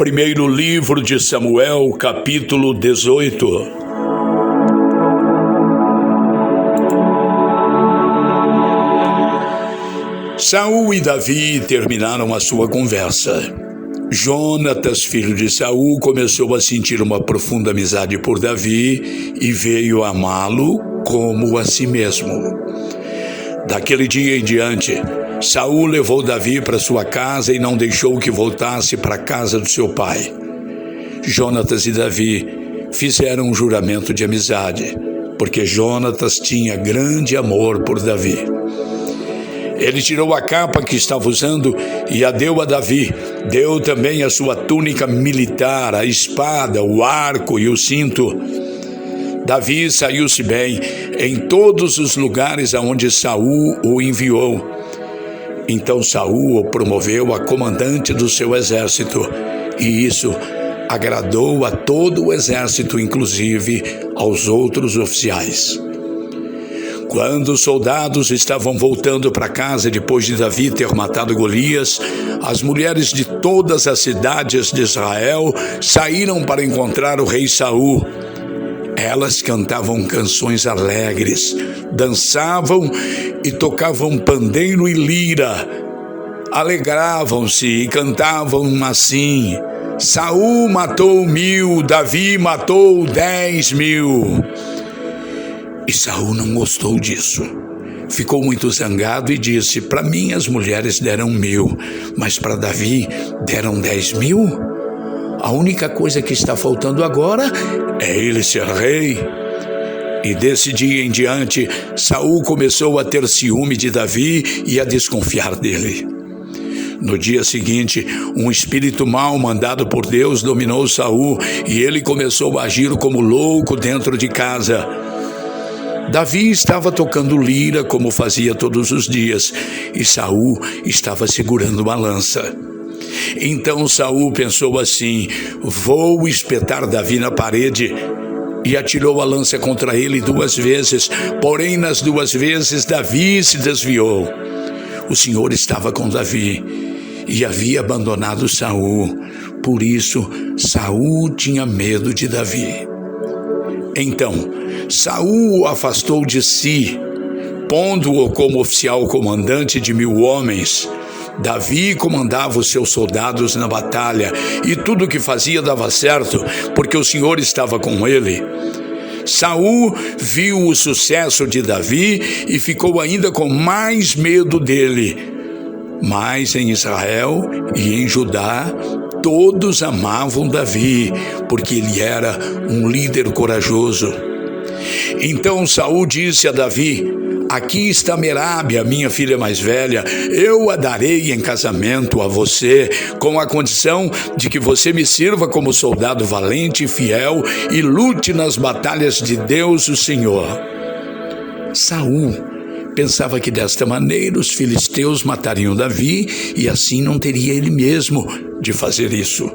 Primeiro livro de Samuel, capítulo 18. Saul e Davi terminaram a sua conversa. Jonatas, filho de Saul, começou a sentir uma profunda amizade por Davi e veio amá-lo como a si mesmo. Daquele dia em diante, Saul levou Davi para sua casa e não deixou que voltasse para a casa do seu pai. Jonatas e Davi fizeram um juramento de amizade, porque Jonatas tinha grande amor por Davi. Ele tirou a capa que estava usando e a deu a Davi. Deu também a sua túnica militar, a espada, o arco e o cinto. Davi saiu-se bem em todos os lugares aonde Saul o enviou. Então Saul o promoveu a comandante do seu exército, e isso agradou a todo o exército, inclusive aos outros oficiais. Quando os soldados estavam voltando para casa depois de Davi ter matado Golias, as mulheres de todas as cidades de Israel saíram para encontrar o rei Saul. Elas cantavam canções alegres, dançavam e tocavam pandeiro e lira. Alegravam-se e cantavam assim: Saul matou 1000, Davi matou 10.000. E Saul não gostou disso. Ficou muito zangado e disse: para mim as mulheres deram 1000, mas para Davi deram 10.000? A única coisa que está faltando agora é ele ser rei. E desse dia em diante, Saul começou a ter ciúme de Davi e a desconfiar dele. No dia seguinte, um espírito mau mandado por Deus dominou Saul e ele começou a agir como louco dentro de casa. Davi estava tocando lira como fazia todos os dias e Saul estava segurando uma lança. Então Saul pensou assim: vou espetar Davi na parede. E atirou a lança contra ele 2 vezes, porém nas 2 vezes Davi se desviou. O Senhor estava com Davi e havia abandonado Saul, por isso Saul tinha medo de Davi. Então Saul o afastou de si, pondo-o como oficial comandante de 1000 homens. Davi comandava os seus soldados na batalha e tudo o que fazia dava certo, porque o Senhor estava com ele. Saul viu o sucesso de Davi e ficou ainda com mais medo dele. Mas em Israel e em Judá, todos amavam Davi, porque ele era um líder corajoso. Então Saul disse a Davi: aqui está Merabe, a minha filha mais velha. Eu a darei em casamento a você, com a condição de que você me sirva como soldado valente e fiel e lute nas batalhas de Deus, o Senhor. Saul pensava que desta maneira os filisteus matariam Davi e assim não teria ele mesmo de fazer isso.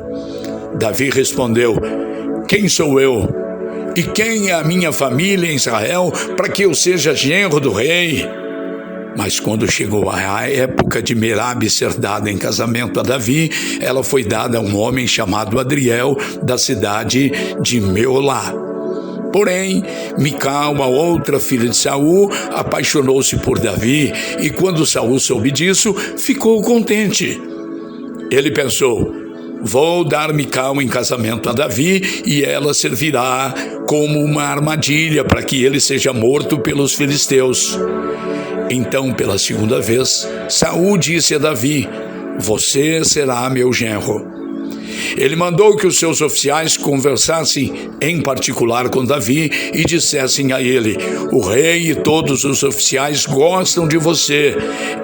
Davi respondeu: quem sou eu? E quem é a minha família em Israel para que eu seja genro do rei? Mas quando chegou a época de Merabe ser dada em casamento a Davi, ela foi dada a um homem chamado Adriel, da cidade de Meolá. Porém, Mical, a outra filha de Saul, apaixonou-se por Davi, e quando Saul soube disso, ficou contente. Ele pensou: vou dar Mical em casamento a Davi e ela servirá como uma armadilha para que ele seja morto pelos filisteus. Então, pela 2ª vez, Saul disse a Davi: você será meu genro. Ele mandou que os seus oficiais conversassem em particular com Davi e dissessem a ele: o rei e todos os oficiais gostam de você.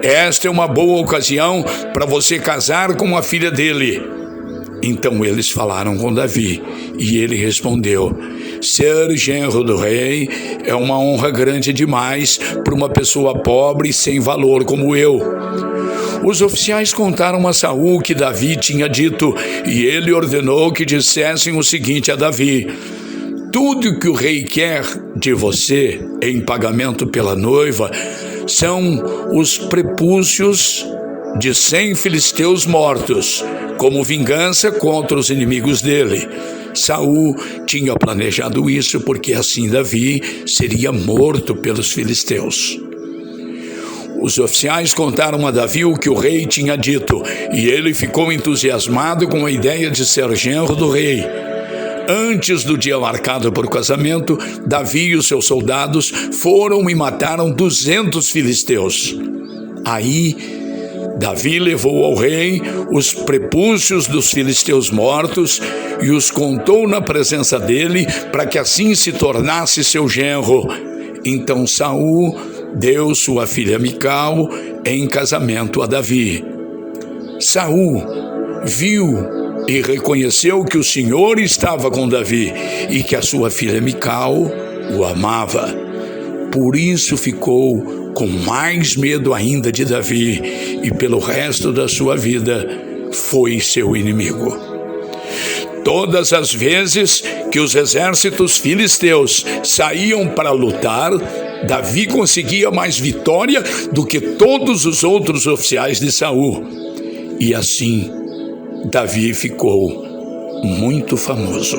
Esta é uma boa ocasião para você casar com a filha dele. Então eles falaram com Davi e ele respondeu: ser genro do rei é uma honra grande demais para uma pessoa pobre e sem valor como eu. Os oficiais contaram a Saul que Davi tinha dito e ele ordenou que dissessem o seguinte a Davi: tudo que o rei quer de você em pagamento pela noiva são os prepúcios de 100 filisteus mortos, como vingança contra os inimigos dele. Saul tinha planejado isso porque assim Davi seria morto pelos filisteus. Os oficiais contaram a Davi o que o rei tinha dito, e ele ficou entusiasmado com a ideia de ser genro do rei. Antes do dia marcado para o casamento, Davi e os seus soldados foram e mataram 200 filisteus. Aí, Davi levou ao rei os prepúcios dos filisteus mortos e os contou na presença dele, para que assim se tornasse seu genro. Então Saul deu sua filha Mical em casamento a Davi. Saul viu e reconheceu que o Senhor estava com Davi e que a sua filha Mical o amava. Por isso ficou com mais medo ainda de Davi e pelo resto da sua vida foi seu inimigo. Todas as vezes que os exércitos filisteus saíam para lutar, Davi conseguia mais vitória do que todos os outros oficiais de Saul. E assim, Davi ficou muito famoso.